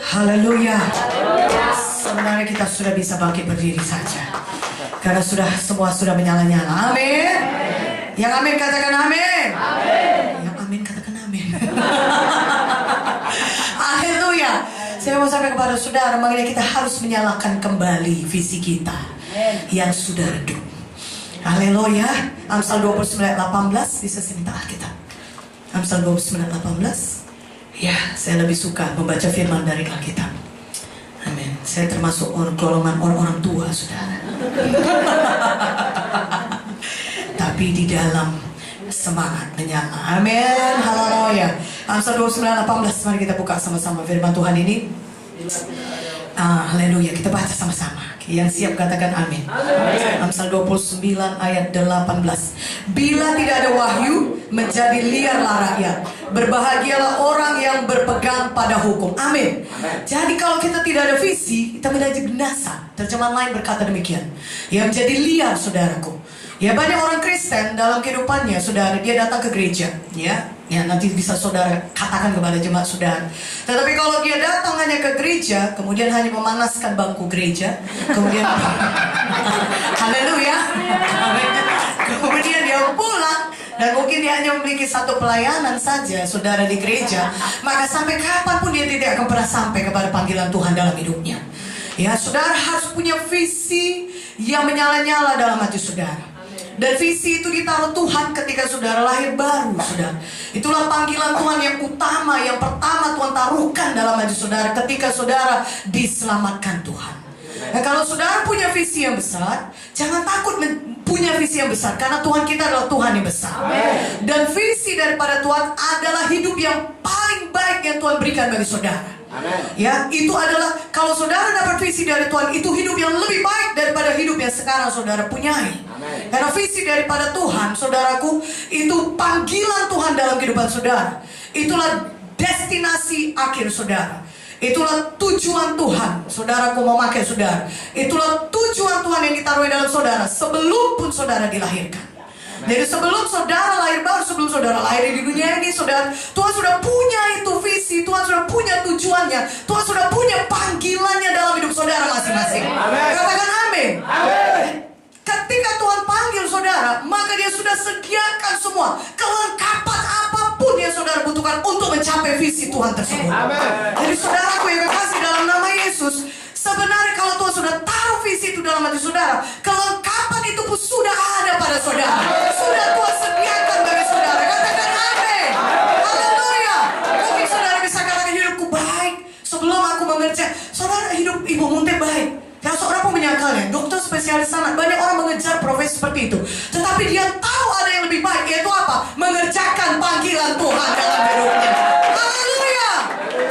Haleluya. Sebenarnya kita sudah bisa bangkit berdiri saja, karena semua sudah menyala-nyala. Amin. Yang amin katakan amin. Yang amin katakan amin. Haleluya. Saya mau sampaikan kepada saudara, makanya kita harus menyalakan kembali visi kita yang sudah redup. Haleluya. Amsal 29:18, bisa minta Alkitab. Amsal 29:18. Ya, saya lebih suka membaca firman dari Alkitab. Amin. Saya termasuk golongan orang-orang tua, saudara. Tapi di dalam semangat menyala. Amin. Haleluya. Amsal 29:18. Mari kita buka sama-sama firman Tuhan ini. Haleluya. Kita baca sama-sama. Yang siap katakan amin. Amsal 29 ayat 18. Bila tidak ada wahyu, menjadi liarlah rakyat. Berbahagialah orang yang berpegang pada hukum. Amin. Jadi kalau kita tidak ada visi, kita menjadi binasa. Terjemahan lain berkata demikian. Yang menjadi liar, saudaraku. Ya, banyak orang Kristen dalam kehidupannya, saudara, dia datang ke gereja, ya nanti bisa saudara katakan kepada jemaat saudara. Tetapi kalau dia datang hanya ke gereja, kemudian hanya memanaskan bangku gereja, kemudian haleluya, kemudian dia pulang, dan mungkin dia hanya memiliki satu pelayanan saja, saudara, di gereja, maka sampai kapanpun dia tidak akan pernah sampai kepada panggilan Tuhan dalam hidupnya. Ya, saudara harus punya visi yang menyala-nyala dalam hati saudara. Dan visi itu ditaruh Tuhan ketika saudara lahir baru, saudara. Itulah panggilan Tuhan yang utama, yang pertama Tuhan taruhkan dalam hati saudara ketika saudara diselamatkan Tuhan. Nah, kalau saudara punya visi yang besar, jangan takut punya visi yang besar, karena Tuhan kita adalah Tuhan yang besar. Dan visi daripada Tuhan adalah hidup yang paling baik yang Tuhan berikan bagi saudara. Ya, itu adalah kalau saudara dapat visi dari Tuhan, itu hidup yang lebih baik daripada hidup yang sekarang saudara punyai. Karena visi daripada Tuhan, saudaraku, itu panggilan Tuhan dalam kehidupan saudara. Itulah destinasi akhir saudara. Itulah tujuan Tuhan. Saudaraku mau pakai saudara. Itulah tujuan Tuhan yang ditaruh dalam saudara sebelum pun saudara dilahirkan. Jadi sebelum saudara lahir baru, sebelum saudara lahir di dunia ini, saudara, Tuhan sudah punya itu visi, Tuhan sudah punya tujuannya, Tuhan sudah punya panggilannya dalam hidup saudara masing-masing. Katakan amin. Ketika Tuhan panggil saudara, maka dia sudah sediakan semua kelengkapan apapun yang saudara butuhkan untuk mencapai visi Tuhan tersebut. Jadi saudaraku yang kekasih dalam nama Yesus, sebenarnya kalau Tuhan sudah taruh visi itu dalam hati saudara, kelengkapan itu pun sudah ada pada saudara. Sudah Tuhan sediakan bagi saudara. Katakan amin. Haleluya. Mungkin saudara bisa katakan hidupku baik sebelum aku mengerjakan. Saudara, hidup ibu munte baik. Dan seorang pun menyangkalnya, dokter spesialis anak, banyak orang mengejar profesi seperti itu. Tetapi dia tahu ada yang lebih baik, yaitu apa? Mengerjakan panggilan Tuhan dalam hidupnya. Haleluya.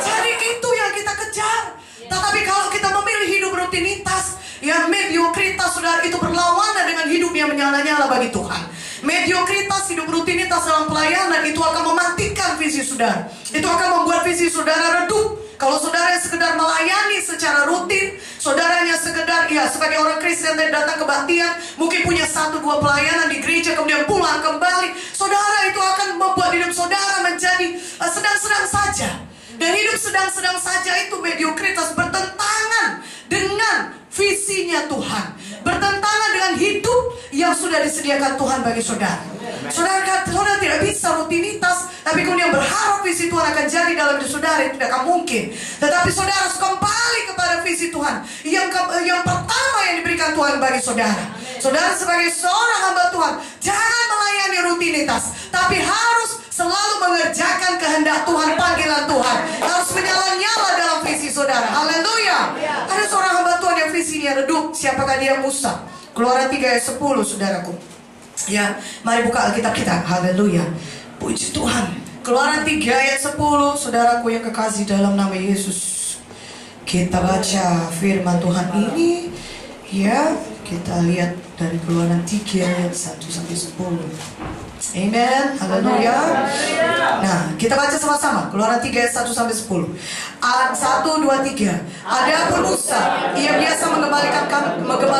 Jadi itu yang kita kejar. Tetapi kalau kita memilih hidup rutinitas, yang mediokritas, saudara, itu berlawanan dengan hidup yang menyala-nyala bagi Tuhan. Mediokritas, hidup rutinitas dalam pelayanan, itu akan mematikan visi saudara. Itu akan membuat visi saudara redup. Kalau saudara yang sekedar melayani secara rutin, saudaranya sekedar sebagai orang Kristen yang datang kebaktian, mungkin punya 1-2 pelayanan di gereja kemudian pulang kembali, saudara, itu akan membuat hidup saudara menjadi sedang-sedang saja. Dan hidup sedang-sedang saja itu mediokritas, bertentangan dengan visinya Tuhan, bertentangan dengan hidup yang sudah disediakan Tuhan bagi saudara. Saudara tidak bisa rutinitas, tapi kemudian berharap visi Tuhan akan jadi dalam hidup saudara, itu tidak akan mungkin. Tetapi saudara harus kembali kepada visi Tuhan yang pertama yang diberikan Tuhan bagi saudara. Saudara sebagai seorang hamba Tuhan, jangan melayani rutinitas, tapi harus selalu mengerjakan kehendak Tuhan, panggilan Tuhan. Harus menyala-nyala dalam visi saudara. Haleluya. Ada seorang hamba Tuhan yang visinya redup. Siapakah dia? Musa. Keluaran 3 ayat 10, saudaraku. Ya, mari buka Alkitab kita. Haleluya. Puji Tuhan. Keluaran 3 ayat 10, saudaraku yang kekasih dalam nama Yesus. Kita baca firman Tuhan ini. Ya, kita lihat dari Keluaran 3 ayat 1-10. Amen. Haleluya. Nah, kita baca sama-sama. Keluaran 3 ayat 1-10. 1, 2, 3. Adapun Musa, ia biasa menggembalakan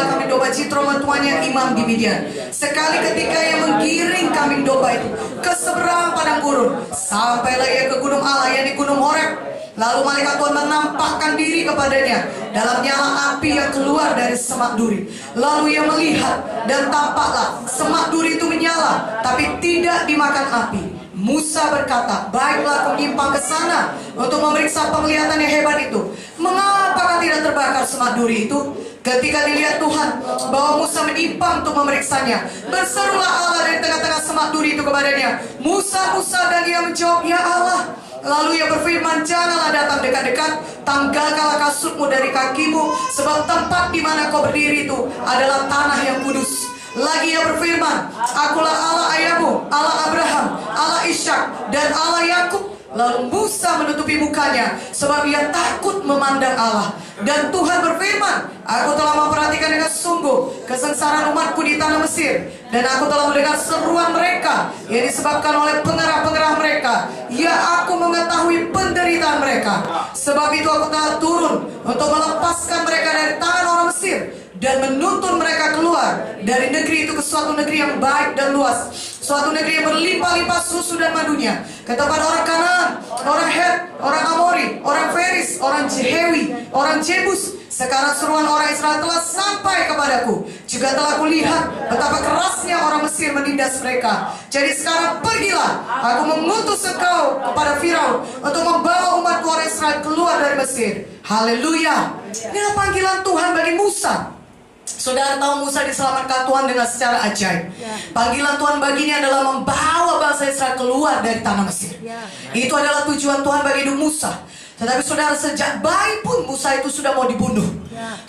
kambing domba Jitro mertuanya imam di Midian. Sekali ketika ia menggiring kambing domba itu ke seberang padang gurun, sampailah ia ke gunung Allah, yang di gunung Horeb. Lalu malaikat Tuhan menampakkan diri kepadanya dalam nyala api yang keluar dari semak duri. Lalu ia melihat, dan tampaklah semak duri itu menyala, tapi tidak dimakan api. Musa berkata, baiklah, aku menyimpang ke sana untuk memeriksa penglihatan yang hebat itu. Mengapakah tidak terbakar semak duri itu? Ketika dilihat Tuhan bahwa Musa menyimpang untuk memeriksanya, berserulah Allah dari tengah-tengah semak duri itu kepadanya, Musa, Musa, dan ia menjawab, ya Allah. Lalu ia berfirman, janganlah datang dekat-dekat, tanggalkanlah kasutmu dari kakimu, sebab tempat di mana kau berdiri itu adalah tanah yang kudus. Lagi ia berfirman, akulah Allah ayahmu, Allah Abraham, Allah Ishak, dan Allah Yakub. Lalu Musa menutupi mukanya, sebab ia takut memandang Allah. Dan Tuhan berfirman, aku telah memperhatikan dengan sungguh kesengsaraan umatku di tanah Mesir, dan aku telah mendengar seruan mereka yang disebabkan oleh pengerah-pengerah mereka. Ya, aku mengetahui penderitaan mereka. Sebab itu aku telah turun untuk melepaskan mereka dari tangan orang Mesir, dan menuntun mereka keluar dari negeri itu ke suatu negeri yang baik dan luas, suatu negeri yang berlimpah-limpah susu dan madunya, ke tempat orang Kanaan, orang Het, orang Amori, orang Feris, orang Jehewi, orang Jebus. Sekarang seruan orang Israel telah sampai kepadaku, juga telah kulihat betapa kerasnya orang Mesir menindas mereka. Jadi sekarang pergilah, aku mengutus engkau kepada Firaun untuk membawa umatku orang Israel keluar dari Mesir. Haleluya. Inilah panggilan Tuhan bagi Musa. Saudara tahu Musa diselamatkan Tuhan dengan secara ajaib. Panggilan Tuhan baginya adalah membawa bangsa Israel keluar dari tanah Mesir. Itu adalah tujuan Tuhan bagi hidup Musa. Tetapi saudara, sejak bayi pun Musa itu sudah mau dibunuh.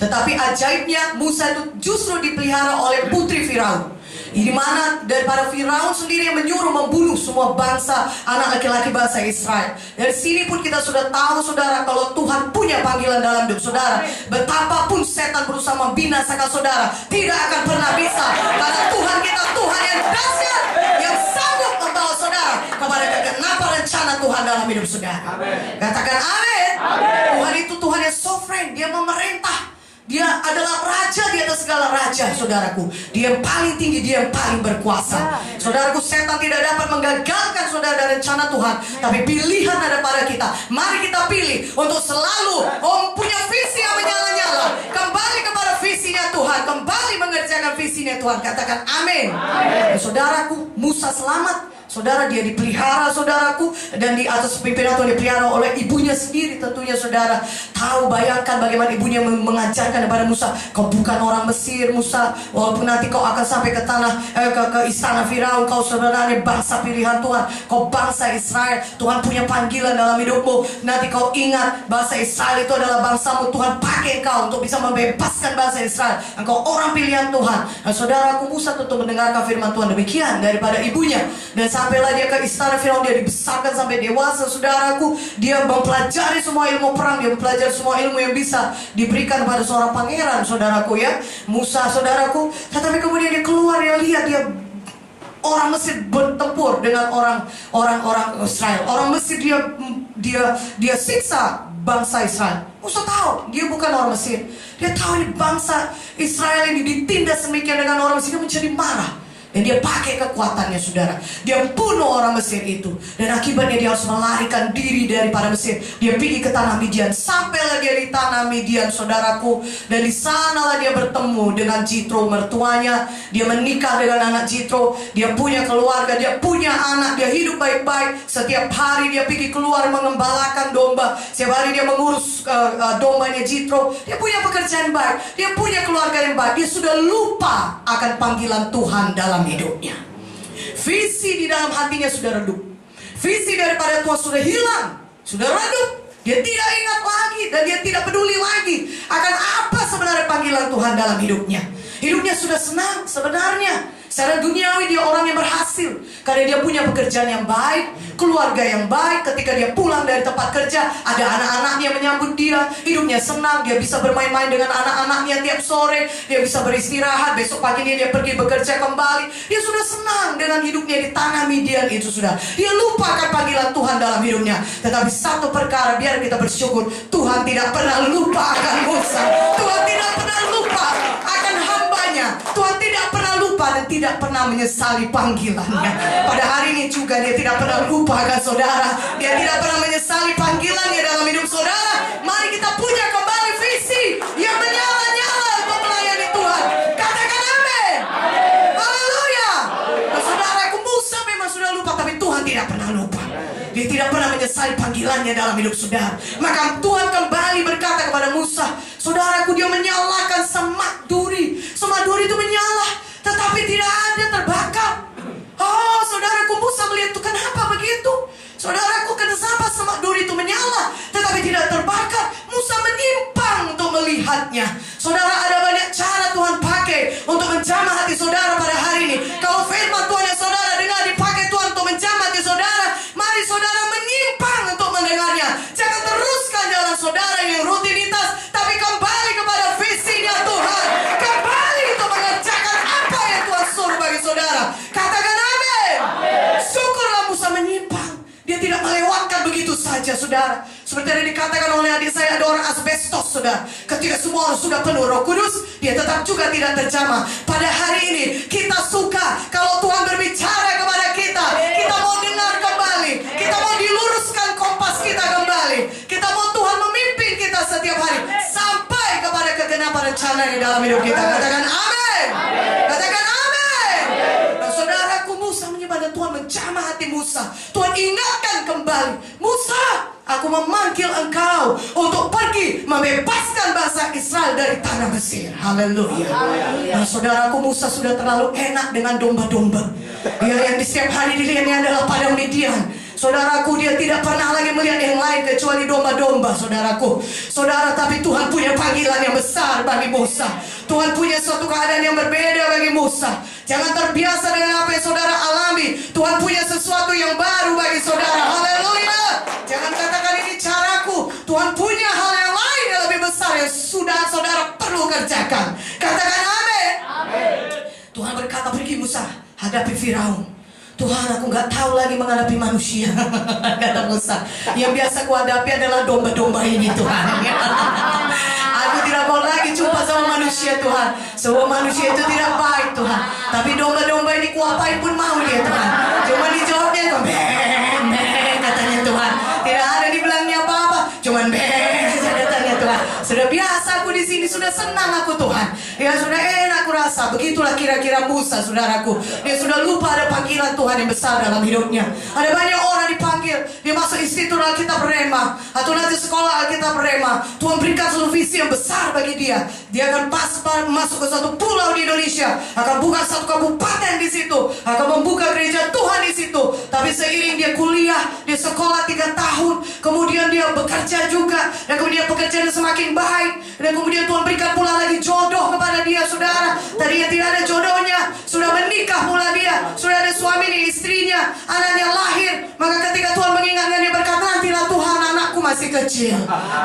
Tetapi ajaibnya Musa itu justru dipelihara oleh putri Firaun. Di mana daripada Firaun sendiri yang menyuruh membunuh semua bangsa, anak laki-laki bangsa Israel. Dari sini pun kita sudah tahu saudara, kalau Tuhan punya panggilan dalam hidup saudara, betapapun setan berusaha membinasakan saudara, tidak akan pernah bisa. Karena Tuhan kita Tuhan yang dahsyat, yang sanggup membawa saudara kepada kegenapan rencana Tuhan dalam hidup saudara. Katakan amin. Tuhan itu Tuhan yang sovereign, dia memerintah. Dia adalah raja di atas segala raja, saudaraku. Dia yang paling tinggi, dia yang paling berkuasa. Saudaraku, setan tidak dapat menggagalkan saudara dari rencana Tuhan. Tapi pilihan ada pada kita. Mari kita pilih untuk selalu punya visi yang menyala-nyala. Kembali kepada visinya Tuhan, kembali mengerjakan visinya Tuhan. Katakan amin. Saudaraku, Musa selamat. Saudara, dia dipelihara, saudaraku, dan di atas pimpinan Tuhan dipelihara oleh ibunya sendiri tentunya, saudara. Tahu, bayangkan bagaimana ibunya mengajarkan kepada Musa, kau bukan orang Mesir, Musa. Walaupun nanti kau akan sampai ke tanah, ke istana Firaun, kau sebenarnya bangsa pilihan Tuhan. Kau bangsa Israel, Tuhan punya panggilan dalam hidupmu. Nanti kau ingat, bangsa Israel itu adalah bangsamu. Tuhan pakai kau untuk bisa membebaskan bangsa Israel. Engkau orang pilihan Tuhan. Nah, saudaraku, Musa tentu mendengarkan firman Tuhan demikian daripada ibunya. Dan sampailah dia ke istana Firaun, dia dibesarkan sampai dewasa, saudaraku. Dia mempelajari semua ilmu perang, dia mempelajari semua ilmu yang bisa diberikan pada seorang pangeran, saudaraku ya. Musa, saudaraku. Tetapi kemudian dia keluar, dia lihat dia orang Mesir bertempur dengan orang Israel. Orang Mesir dia siksa bangsa Israel. Musa tahu dia bukan orang Mesir. Dia tahu ini bangsa Israel ini ditindas demikian dengan orang Mesir, dia menjadi marah. Dan dia pakai kekuatannya, saudara. Dia bunuh orang Mesir itu. Dan akibatnya dia harus melarikan diri daripada Mesir. Dia pergi ke tanah Midian. Sampailah dia di tanah Midian, saudaraku. Dan di sanalah dia bertemu dengan Jitro, mertuanya. Dia menikah dengan anak Jitro. Dia punya keluarga, dia punya anak. Dia hidup baik-baik. Setiap hari dia pergi keluar mengembalakan domba. Setiap hari dia mengurus dombanya Jitro. Dia punya pekerjaan baik. Dia punya keluarga yang baik. Dia sudah lupa akan panggilan Tuhan dalam hidupnya. Visi di dalam hatinya sudah redup. Visi daripada Tuhan sudah hilang, sudah redup. Dia tidak ingat lagi dan dia tidak peduli lagi akan apa sebenarnya panggilan Tuhan dalam hidupnya. Hidupnya sudah senang sebenarnya. Secara duniawi dia orang yang berhasil karena dia punya pekerjaan yang baik, keluarga yang baik. Ketika dia pulang dari tempat kerja, ada anak-anaknya menyambut dia. Hidupnya senang, dia bisa bermain-main dengan anak-anaknya tiap sore. Dia bisa beristirahat, besok paginya dia pergi bekerja kembali. Dia sudah senang dengan hidupnya di tanah Midian itu, sudah. Dia lupakan panggilan Tuhan dalam hidupnya. Tetapi satu perkara, biar kita bersyukur, Tuhan tidak pernah lupa akan Musa. Tuhan tidak pernah lupa akan hambanya. Tuhan tidak pernah lupa dan tidak pernah menyesali panggilannya. Pada hari ini juga dia tidak pernah lupa akan saudara. Dia tidak pernah menyesali panggilannya dalam hidup Dia tidak pernah menyesali panggilannya dalam hidup saudara. Maka Tuhan kembali berkata kepada Musa, saudaraku, dia menyalakan semak duri. Semak duri itu menyala, tetapi tidak ada terbakar. Oh, saudaraku, Musa melihat itu, kenapa begitu? Saudaraku, kenapa semak duri itu menyala tetapi tidak terbakar? Musa menyimpang untuk melihatnya. Saudara, ada banyak cara Tuhan pakai untuk menjamah hati saudara pada hari ini. Kalau firman Tuhan yang saudara dengar dipakai Tuhan untuk menjamah hati saudara, mari saudara menyimpang untuk mendengarnya. Jangan teruskan jalan saudara yang rutinitas, tapi kembali kepada visinya Tuhan. Kembali untuk mengerjakan apa yang Tuhan suruh bagi saudara. Katakan amin. Syukurlah Musa menyimpang. Dia tidak melewatkan begitu saja, saudara. Seperti yang dikatakan oleh adik saya, ada orang asbestos, saudara. Ketika semua orang sudah penuh Roh Kudus, dia tetap juga tidak terjamah. Pada hari ini, kita suka kalau Tuhan berbicara kepada kita. Kita mau dengar kembali. Kita mau diluruskan kompas kita kembali. Kita mau Tuhan memimpin kita setiap hari. Sampai kepada kegenapan rencana di dalam hidup kita. Katakan amin. Katakan amin. Nah, saudaraku, Musa menyembah dan Tuhan menjamah hati Musa. Tuhan ingatkan kembali, Musa, aku memanggil engkau untuk pergi membebaskan bangsa Israel dari tanah Mesir. Haleluya. Nah, saudaraku, Musa sudah terlalu enak dengan domba-domba. Dia yang di setiap hari dilihatnya adalah padang Midian. Saudaraku, dia tidak pernah lagi melihat yang lain kecuali domba-domba, saudaraku. Saudara, tapi Tuhan punya panggilan yang besar bagi Musa. Tuhan punya suatu keadaan yang berbeda bagi Musa. Jangan terbiasa dengan apa yang saudara alami. Tuhan punya sesuatu yang baru bagi saudara. Haleluya. Jangan katakan ini caraku. Tuhan punya hal yang lain yang lebih besar yang sudah saudara perlu kerjakan. Katakan amin. Tuhan berkata, pergi Musa, hadapi Firaun. Tuhan, aku gak tahu lagi menghadapi manusia. Kata Musa, yang biasa ku hadapi adalah domba-domba ini, Tuhan. Aku tidak mau lagi jumpa sama manusia, Tuhan. Semua manusia itu tidak baik, Tuhan. Tapi domba-domba ini kuapain pun mau dia, Tuhan. Cuma dijawabnya itu katanya Tuhan. Tidak ada dibilangnya apa-apa, cuman katanya Tuhan. Sudah biasa aku di sini, sudah senang aku, Tuhan. Ya sudah enak aku rasa. Begitulah kira-kira Musa, saudaraku. Dia sudah lupa ada panggilan Tuhan yang besar dalam hidupnya. Ada banyak orang dipanggil. Dia masuk institut Alkitab Rema, atau nanti sekolah Alkitab Rema. Tuhan berikan suatu visi yang besar bagi dia. Dia akan masuk ke satu pulau di Indonesia, akan buka satu kabupaten di situ, akan membuka gereja Tuhan di situ. Tapi seiring dia kuliah, dia sekolah 3 tahun, kemudian dia bekerja juga, dan kemudian pekerjaannya semakin baik, dan kemudian Tuhan berikan pula lagi jodoh kepada dia, saudara. Tadinya tidak ada jodohnya, sudah menikah pula dia, sudah ada suami dan istrinya, anaknya lahir. Maka ketika Tuhan mengingatkan, dia berkata, nantilah Tuhan, anakku masih kecil.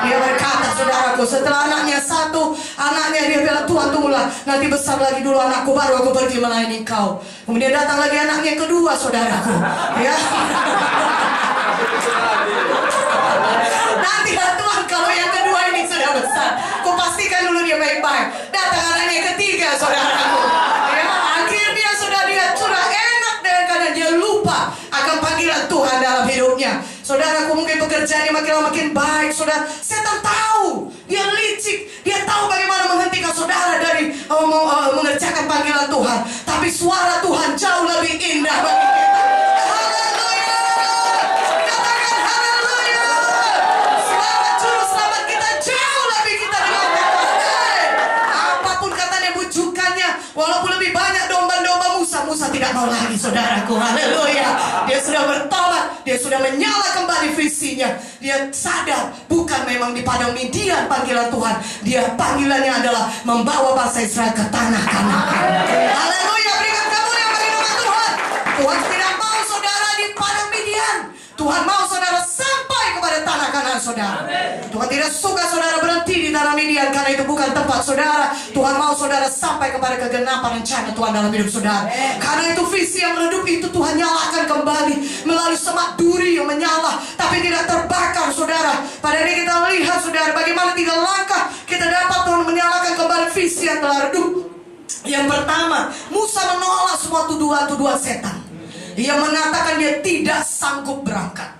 Dia berkata, saudaraku, setelah anaknya satu, anaknya dia bilang, Tuhan tunggulah, nanti besar lagi dulu anakku, baru aku pergi melayani kau. Kemudian datang lagi anaknya yang kedua, saudaraku. Ya. Nantilah Tuhan kalau yang kedua ini sudah besar, ku pastikan dulu dia baik-baik. Datang anaknya yang ketiga, saudaraku. Ya, akhirnya sudah dia sudah enak dengan karena dia lupa akan panggilan Tuhan dalam hidupnya. Saudaraku, mungkin pekerjaannya makin lama makin baik. Saudara, setan tahu, dia licik, dia tahu bagaimana menghentikan saudara dari mengerjakan panggilan Tuhan. Tapi suara Tuhan jauh lebih indah bagi kita. Walaupun lebih banyak domba-domba Musa tidak mau lagi, saudaraku. Haleluya. Dia sudah bertobat, dia sudah menyala kembali visinya. Dia sadar bukan memang di padang Midian panggilan Tuhan. Dia panggilannya adalah membawa bangsa Israel ke tanah Kanaan. Haleluya. Berikan kemuliaan bagi nama Tuhan. Tuhan tidak mau saudara di padang Midian. Tuhan mau saudara sampai kepada tanah Kanaan, saudara. Tuhan tidak suka saudara berhenti di tanah Midian, karena itu bukan tempat saudara. Tuhan mau saudara sampai kepada kegenapan rencana Tuhan dalam hidup saudara. Karena itu visi yang meredup itu Tuhan nyalakan kembali melalui semak duri yang menyala tapi tidak terbakar, saudara. Pada ini kita melihat, saudara, bagaimana 3 langkah kita dapat Tuhan menyalakan kembali visi yang telah redup. Yang pertama, Musa menolak semua tuduhan-tuduhan setan. Dia mengatakan dia tidak sanggup berangkat.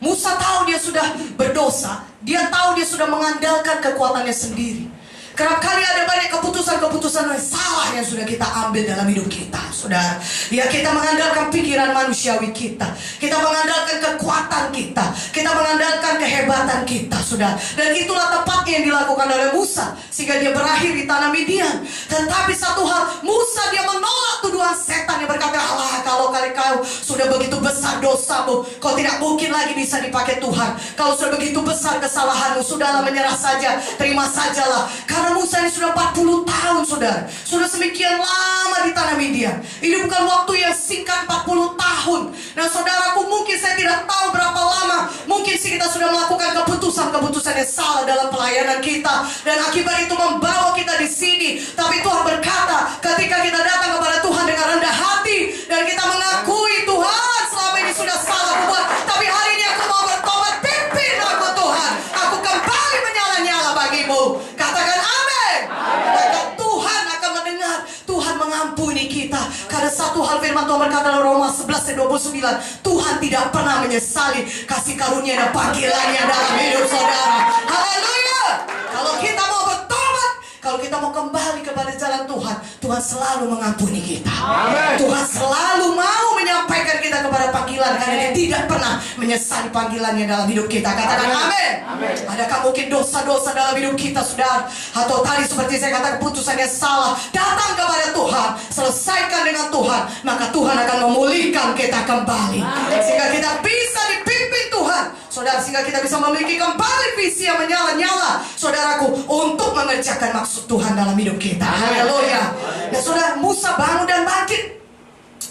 Musa tahu dia sudah berdosa. Dia tahu dia sudah mengandalkan kekuatannya sendiri. Kerap kali ada banyak keputusan-keputusan yang salah yang sudah kita ambil dalam hidup kita, saudara. Ya, kita mengandalkan pikiran manusiawi kita. Kita mengandalkan kekuatan kita. Kita mengandalkan kehebatan kita, saudara. Dan itulah tepatnya yang dilakukan oleh Musa, sehingga dia berakhir di tanah Midian. Tetapi satu hal, Musa dia menolak tuduhan setan yang berkata, Allah, kalau kau sudah begitu besar dosamu, kau tidak mungkin lagi bisa dipakai Tuhan. Kalau sudah begitu besar kesalahanmu, sudahlah, menyerah saja, terima sajalah. Karena Musa ini sudah 40 tahun, saudara. Sudah semakian lama di tanah Midian. Ini bukan waktu yang singkat, 40 tahun. Nah, saudaraku, mungkin saya tidak tahu berapa lama. Mungkin sih kita sudah melakukan keputusan-keputusan yang salah dalam pelayanan kita, dan akibat itu membawa kita di sini. Tapi Tuhan berkata, ketika kita datang kepada Tuhan dengan rendah hati, dan kita mengakui, Tuhan, selama ini sudah salah aku buat, tapi hari ini aku mau bertobat, pimpin aku Tuhan. Aku kembali menyala-nyala bagimu. Katakan amin. Maka Tuhan akan mendengar, Tuhan mengampuni kita. Karena satu hal firman Tuhan berkata dalam Roma 11:29, Tuhan tidak pernah menyesali kasih karunia dan panggilannya dalam hidup saudara. Haleluya. Kalau kita mau bertobat, kalau kita mau kembali kepada jalan Tuhan, Tuhan selalu mengampuni kita. Amen. Tuhan selalu mau menyampaikan kita kepada panggilan, karena Dia tidak pernah menyesali panggilannya dalam hidup kita. Katakan amin. Adakah mungkin dosa-dosa dalam hidup kita, saudara? Atau tadi seperti saya katakan, keputusan yang salah, datang kepada Tuhan, selesaikan dengan Tuhan, maka Tuhan akan memulihkan kita kembali. Sehingga kita bisa dipimpin Tuhan, saudara, sehingga kita bisa memiliki kembali visi yang menyala-nyala, saudaraku, untuk mengerjakan maksud Tuhan dalam hidup kita. Haleluya. Dan saudara, Musa bangun dan bangkit.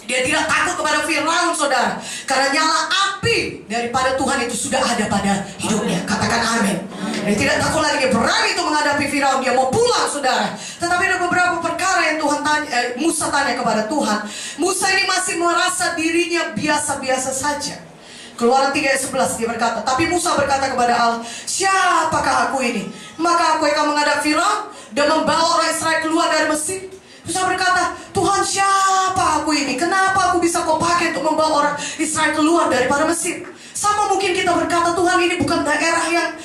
Dia tidak takut kepada Firaun, saudara, karena nyala api daripada Tuhan itu sudah ada pada hidupnya. Katakan amin. Dia tidak takut lagi, dia berani itu menghadapi Firaun. Dia mau pulang, saudara. Tetapi ada beberapa perkara yang Musa tanya kepada Tuhan. Musa ini masih merasa dirinya biasa-biasa saja. Keluaran 3:11 dia berkata, tapi Musa berkata kepada Allah, siapakah aku ini? Maka aku akan menghadap Firaun dan membawa orang Israel keluar dari Mesir. Musa berkata, Tuhan, siapa aku ini? Kenapa aku bisa kau pakai untuk membawa orang Israel keluar daripada Mesir? Sama mungkin kita berkata, Tuhan, ini bukan daerah yang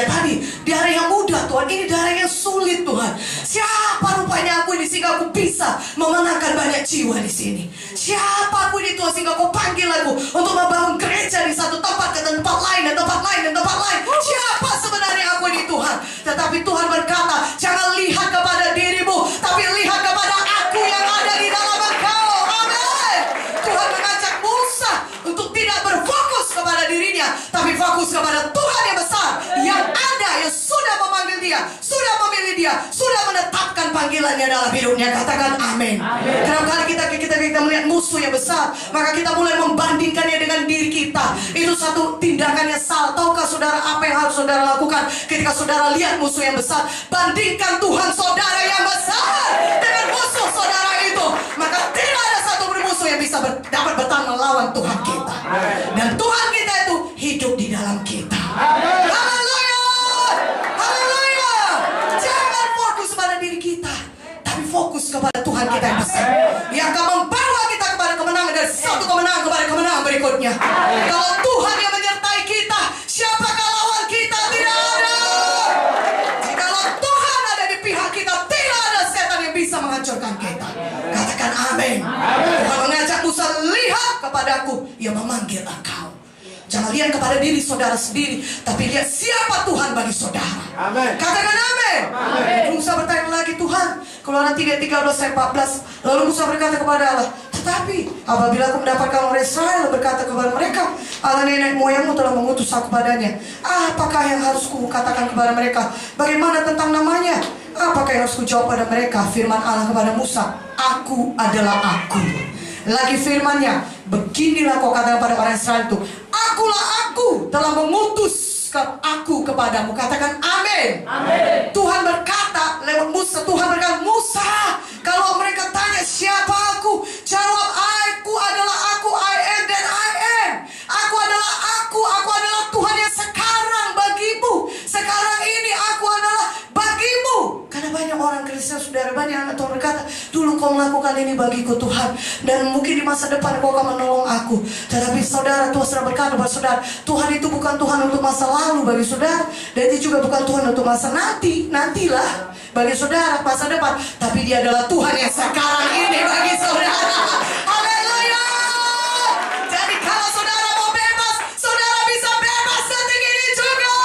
tadi, daerah yang mudah, Tuhan. Ini daerah yang sulit, Tuhan. Siapa rupanya aku ini sehingga aku bisa memenangkan banyak jiwa di sini? Siapa aku ini, Tuhan, sehingga kau panggil aku untuk membangun gereja di satu tempat ke tempat lain dan tempat lain dan tempat lain? Siapa sebenarnya aku ini, Tuhan? Tetapi Tuhan berkata, jangan lihat kepada dirimu, tapi lihat kepada aku yang ada di dalam engkau. Amin. Tuhan mengajak Musa untuk tidak berfokus kepada dirinya, tapi fokus kepada Tuhan yang besar, yang ada, yang sudah memanggil dia, sudah memilih dia, sudah menetapkan panggilannya dalam hidupnya. Katakan amin. Kerap kali kita melihat musuh yang besar, maka kita mulai membandingkannya dengan diri kita. Itu satu tindakan yang salah. Tahukah saudara apa yang harus saudara lakukan ketika saudara lihat musuh yang besar? Bandingkan Tuhan saudara yang besar dengan musuh saudara itu, maka tidak ada satu musuh yang bisa dapat bertahan melawan Tuhan kita. Dan Tuhan kita itu hidup di dalam kita. Haleluya. Haleluya. Jangan fokus pada diri kita, tapi fokus kepada Tuhan kita yang besar, yang akan membawa kita kepada kemenangan, dari satu kemenangan kepada kemenangan berikutnya. Kalau Tuhan yang menyertai kita, siapakah lawan kita? Tidak ada. Jikalau Tuhan ada di pihak kita, tidak ada setan yang bisa menghancurkan kita. Katakan amin. Tuhan mengajak Musa, lihat kepadaku yang memanggil engkau. Jangan lihat kepada diri saudara sendiri, tapi lihat siapa Tuhan bagi saudara. Amen. Katakan amin. Musa bertanya lagi, Tuhan, Keluaran 3:13-14. Lalu Musa berkata kepada Allah, tetapi apabila aku mendapatkan orang Israel berkata kepada mereka, Allah nenek moyangmu telah mengutus aku padanya, apakah yang harus ku katakan kepada mereka? Bagaimana tentang namanya? Apakah yang harus ku jawab pada mereka? Firman Allah kepada Musa, aku adalah aku. Lagi firmannya, beginilah kau katakan pada orang Israel itu, akulah aku telah mengutus aku kepadamu. Katakan amin. Amin. Tuhan berkata lewat Musa, Tuhan berkata, Musa, kalau mereka tanya siapa aku, jawab, aku adalah aku, I am that I am. Aku adalah aku adalah Tuhan yang sekarang bagimu. Sekarang ini aku adalah bagimu. Karena banyak orang Kristen, saudara, banyak anak Tuhan berkata, dulu kau melakukan ini bagiku Tuhan, dan mungkin di masa depan kau akan menolong aku. Tetapi saudara, Tuhan sudah berkata kepada saudara, Tuhan itu bukan Tuhan untuk masa lalu bagi saudara, dan itu juga bukan Tuhan untuk masa nantilah. bagi saudara masa depan, tapi Dia adalah Tuhan yang sekarang ini bagi saudara. Haleluya. Jadi kalau saudara mau bebas, saudara bisa bebas detik ini juga.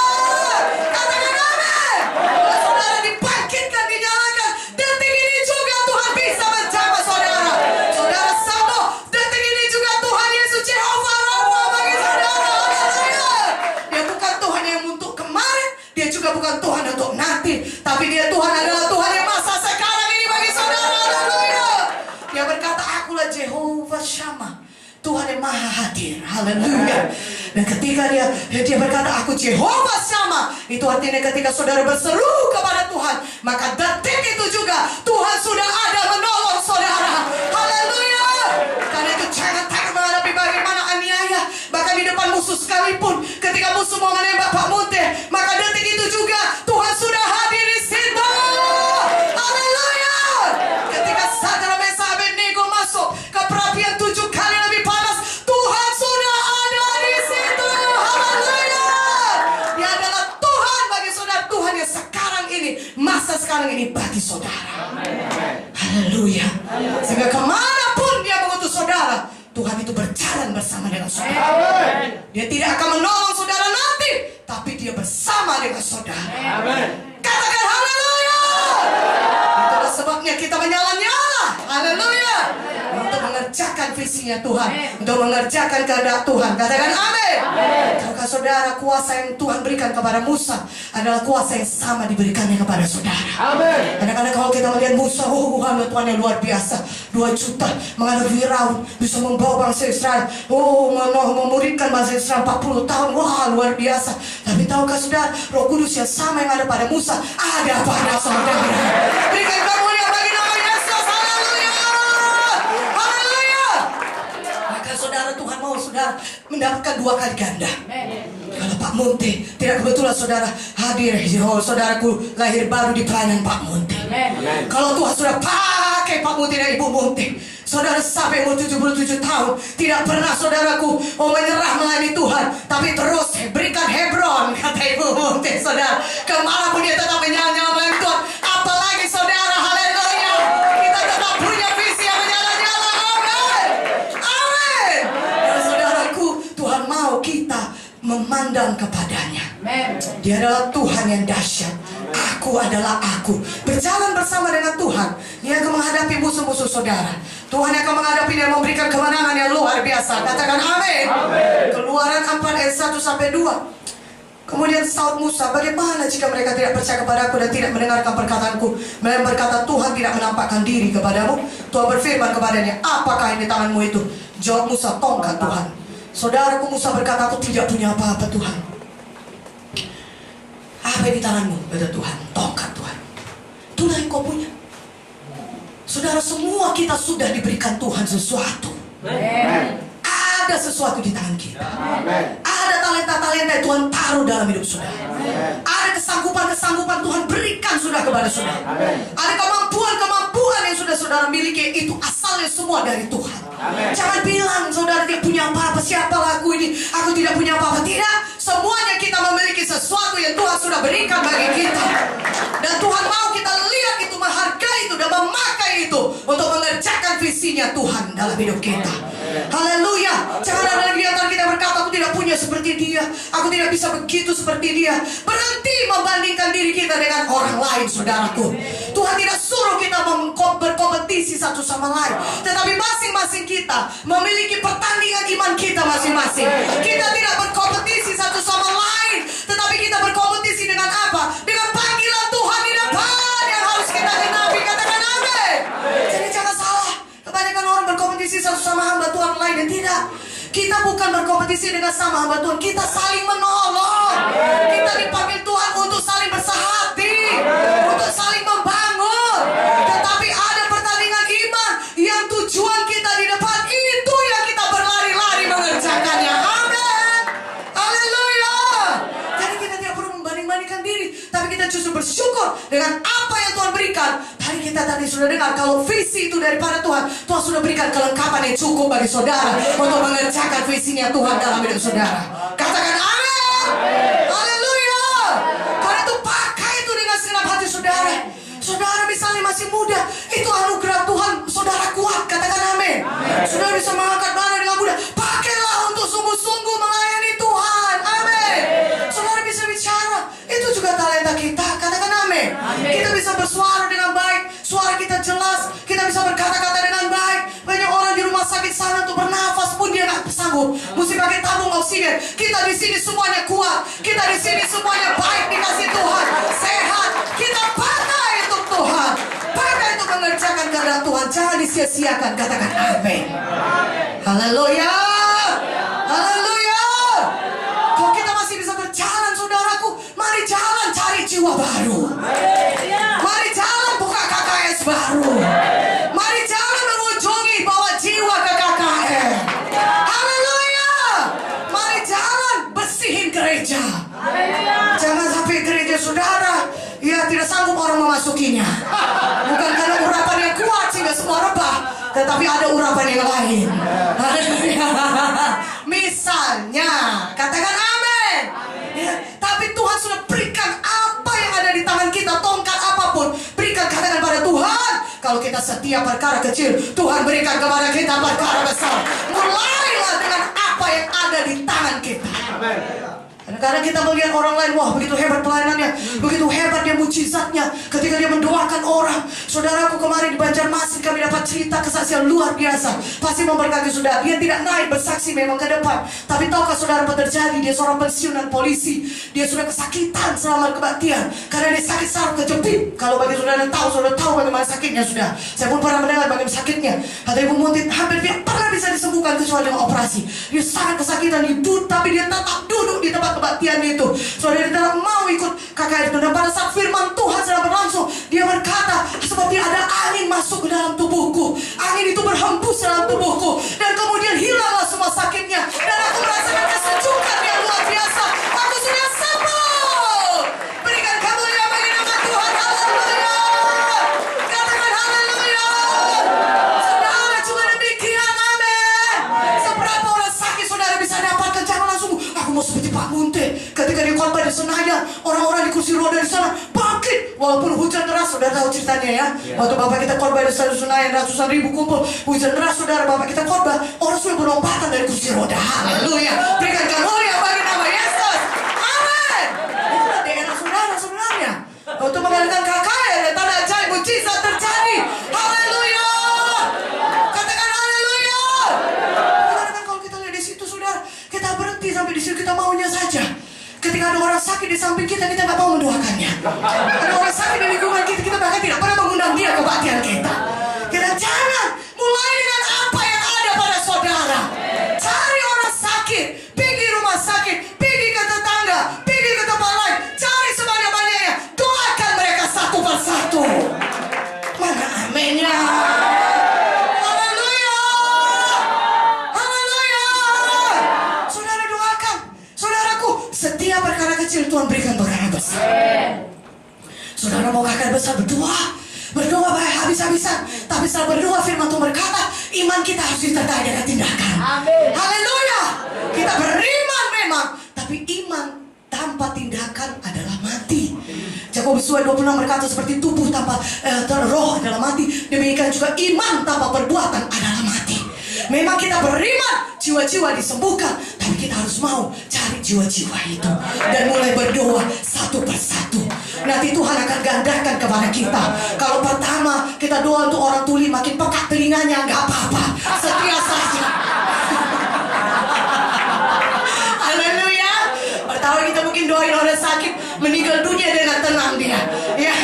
Katakan amin. Kalau saudara dibangkitkan, dinyalakan, detik ini juga Tuhan bisa menjamah saudara. Saudara sambut, detik ini juga Tuhan Yesus Jehovah Rafa bagi saudara. Haleluya. Dia bukan Tuhan yang untuk kemarin, Dia juga bukan Tuhan untuk nanti, tapi Dia Tuhan adalah Tuhan yang masa sekarang ini bagi saudara. Haleluya. Dia berkata, akulah Jehovah Shammah, Tuhan yang maha hadir. Haleluya. Dan ketika dia berkata, aku Jehovah Shammah, itu artinya ketika saudara berseru kepada Tuhan, maka detik itu juga Tuhan sudah ada menolong saudara. Haleluya. Karena itu jangan takut menghadapi bagaimana aniaya, bahkan di depan musuh sekalipun. Ketika musuh mau menembak Pak Munte, maka detik itu juga Tuhan sudah hadir di situ. Haleluya. Ketika Sadrak, Mesak, Abednego masuk ke perapian 7 kali lebih panas, Tuhan sudah ada di situ. Haleluya. Dia adalah Tuhan bagi saudara, Tuhan yang sekarang ini, masa sekarang ini bagi saudara. Haleluya. Sehingga kemanapun Dia mengutus saudara, Tuhan itu berjalan bersama dengan saudara. Dia tidak akan menolong saudara nanti, tapi Dia bersama dengan saudara. Katakan haleluya. Itulah sebabnya kita menyala-nyala. Haleluya. Untuk mengerjakan visinya Tuhan, untuk mengerjakan kehendak Tuhan. Katakan amin. Tahukah saudara, kuasa yang Tuhan berikan kepada Musa adalah kuasa yang sama diberikannya kepada saudara. Kadang-kadang kalau kita melihat Musa, Tuhan yang luar biasa, 2 juta menghadapi Firaun, bisa membawa bangsa Israel, memuridkan bangsa Israel 40 tahun, wah luar biasa. Tapi tahukah saudara, Roh Kudus yang sama yang ada pada Musa ada pada saudara. Berikan kemuliaan bagi nama Yesus. Haleluya. Haleluya. Maka saudara, Tuhan mau saudara mendapatkan 2 kali ganda. Kalau Pak Munte tidak kebetulan saudara hadir, saudaraku lahir baru di pelayanan Pak Munte. Kalau Tuhan sudah pakai Pak Munte dan Ibu Munte, saudara sampai umur 77 tahun tidak pernah saudaraku menyerah melayani Tuhan, tapi terus berikan Hebron, kata Ibu Munte saudara, kemanapun dia tetap menyala-nyala melayani Tuhan. Apalagi saudara, haleluya, kita tetap punya visi yang menyala-nyala. Amin. Amin. Dan saudaraku, Tuhan mau kita memandang kepadanya. Dia adalah Tuhan yang dahsyat. Aku adalah aku. Berjalan bersama dengan Tuhan, Dia akan menghadapi musuh-musuh saudara. Tuhan akan menghadapi dan memberikan kemenangan yang luar biasa. Katakan amin. Keluaran 4 ayat 1-2. Kemudian saud Musa, bagaimana jika mereka tidak percaya kepadaku dan tidak mendengarkan perkataanku? Mereka berkata, Tuhan tidak menampakkan diri kepadamu. Tuhan berfirman kepadanya, apakah yang di tanganmu itu? Jawab Musa, tongkat Tuhan. Saudaraku, Musa berkata, aku tidak punya apa-apa Tuhan. Apa yang di tanganmu? Kata Tuhan, tongkat Tuhan. Itulah yang kau punya. Saudara, semua kita sudah diberikan Tuhan sesuatu. Ada sesuatu di tangan kita. Ada talenta-talenta yang Tuhan taruh dalam hidup saudara. Ada kesanggupan-kesanggupan Tuhan berikan sudah kepada saudara. Ada kemampuan-kemampuan yang sudah saudara miliki, itu asalnya semua dari Tuhan. Jangan bilang saudara tidak punya apa-apa, siapalah aku ini, aku tidak punya apa-apa. Tidak, semuanya kita memiliki sesuatu yang Tuhan sudah berikan bagi kita. Dan Tuhan mau kita lihat itu, menghargai itu, dan memakai itu untuk mengerjakan visinya Tuhan dalam hidup kita. Haleluya. Jangan ada lagi di antara kita berkata, aku tidak punya seperti dia, aku tidak bisa begitu seperti dia. Berhenti membandingkan diri kita dengan orang lain, saudaraku. Tuhan tidak suruh kita berkompetisi satu sama lain, tetapi masing-masing kita memiliki pertandingan iman kita masing-masing. Kita tidak berkompetisi satu sama lain, tetapi kita berkompetisi dengan apa? Dengan panggilan Tuhan di depan yang harus kita genapi. Katakan amin. Jadi jangan salah, kebanyakan orang berkompetisi satu sama hamba Tuhan lain, dan tidak. Kita bukan berkompetisi dengan sama hamba Tuhan, kita saling menolong. Kita dipanggil Tuhan untuk saling bersahati, untuk saling membangun. Tetapi ada pertandingan iman yang tujuan kita di depan, itu yang kita berlari-lari mengerjakannya. Amin. Haleluya. Jadi kita tidak perlu membanding-bandingkan diri, tapi kita justru bersyukur dengan apa yang Tuhan berikan. Kita tadi sudah dengar kalau visi itu daripada Tuhan, Tuhan sudah berikan kelengkapan yang cukup bagi saudara untuk mengerjakan visinya Tuhan dalam hidup saudara. Katakan amin. Haleluya. Karena itu pakai itu dengan segenap hati saudara. masih muda, itu anugerah Tuhan. Saudara kuat, katakan amin. Saudara bisa mengangkat bara dengan mudah. Pakailah untuk sungguh-sungguh melayani Tuhan. Amin. Saudara bisa bicara, itu juga talenta kita. Katakan amin. Kita bisa bersuara dengan baik, suara kita jelas, kita bisa berkata-kata dengan baik. Banyak orang di rumah sakit sana untuk bernafas pun dia nggak sanggup, mesti pakai tabung oksigen. Kita di sini semuanya kuat, kita di sini semuanya baik dikasih Tuhan, sehat. Kita pakai untuk Tuhan, pakai untuk mengerjakan kehendak Tuhan. Jangan disia-siakan. Katakan amin. Haleluya, haleluya. Kalau kita masih bisa berjalan, saudaraku, mari jalan cari jiwa baru. Mari jalan buka KKS baru. Mari jalan mengunjungi bawa jiwa ke KKN. Haleluya. Mari jalan bersihin gereja. Jangan sampai gereja saudara tidak sanggup orang memasukinya. Bukan karena urapan yang kuat sehingga semua rebah, tetapi ada urapan yang lain. Misalnya, katakan amin. Ya, tapi Tuhan sudah berikan apa yang ada di tangan kita, tongkat apapun, berikan, katakan pada Tuhan. Kalau kita setia perkara kecil, Tuhan berikan kepada kita perkara besar. Mulailah dengan apa yang ada di tangan kita. Kadang-kadang kita melihat orang lain, wah begitu hebat pelayanannya, begitu hebat dia mujizatnya ketika dia mendoakan orang. Saudaraku, kemarin di Banjarmasin kami dapat cerita kesaksian luar biasa. Pasti memberkati saudara. Dia tidak naik bersaksi memang ke depan, tapi tahukah saudara apa terjadi? Dia seorang pensiunan polisi. Dia sudah kesakitan selama kebaktian karena dia sakit saraf kejepit. Kalau bagi saudara yang tahu, saudara tahu bagaimana sakitnya sudah. Saya pun pernah mendengar bagaimana sakitnya. Kata Ibu Muntit, hampir tidak pernah bisa disembuhkan kecuali dengan operasi. Dia sangat kesakitan, tapi dia tetap duduk di tempat kebaktian itu. Saudara tidak mau ikut KKR itu. Dan pada saat firman Tuhan sedang berlangsung, dia berkata, seperti ada angin masuk ke dalam tubuhku. Angin itu berhembus dalam tubuhku, dan kemudian hilanglah semua sakitnya, dan aku merasakan kesejukan yang luar biasa. Aku sudah sembuh. Berikan kemuliaan bagi nama Tuhan. Haleluya. Katakan haleluya. Saudara juga demikian. Amin. Seberapa orang sakit saudara bisa dapatkan? Jangan langsung, aku mau seperti Pak Munte. Ketika dia khotbah di Senayan, orang-orang di kursi roda di sana bangkit walaupun hujan deras. Saudara tahu ceritanya ya. Waktu Bapak kita khotbah di Senayan, ratusan ribu kumpul, hujan deras saudara, Bapak kita khotbah, orang sudah berombatan dari kursi roda. Haleluya. Berikan kemuliaan bagi nama Yesus. Amin. Itulah daerah saudara sebenarnya. Untuk mengadakan KKR, tanda ajaib mujizat terjadi. Haleluya. Katakan haleluya. Kadang-kadang kalau kita lihat di situ saudara, kita berhenti sampai di situ, kita maunya saja. Ketika ada orang sakit di samping kita, kita nggak mau mendoakannya. Ada orang sakit di lingkungan kita, kita bahkan tidak pernah mengundang dia ke kebaktian kita. Kita jangan mulai dengan apa yang ada pada saudara. Cari orang sakit, pergi rumah sakit, pergi ke tetangga, pergi ke tempat lain, cari sebanyak-banyaknya, doakan mereka satu persatu. Mana aminnya? Setiap perkara kecil Tuhan berikan perkara besar. Saudara mau KKR besar, berdoa baik habis-habisan. Tapi setelah berdoa, firman Tuhan berkata, iman kita harus disertai dengan tindakan. Haleluya. Kita beriman memang, tapi iman tanpa tindakan adalah mati. Yakobus 2:26 berkata, seperti tubuh tanpa roh adalah mati, demikian juga iman tanpa perbuatan adalah mati. Memang kita beriman, jiwa-jiwa disembuhkan, tapi kita harus mau cari jiwa-jiwa itu dan mulai berdoa satu persatu. Nanti Tuhan akan gandakan kepada kita. Kalau pertama kita doa untuk orang tuli, makin pekat telinganya, nggak apa-apa, setia saja. Haleluya. Pertama kita mungkin doain orang sakit meninggal dunia dengan tenang dia. Ya,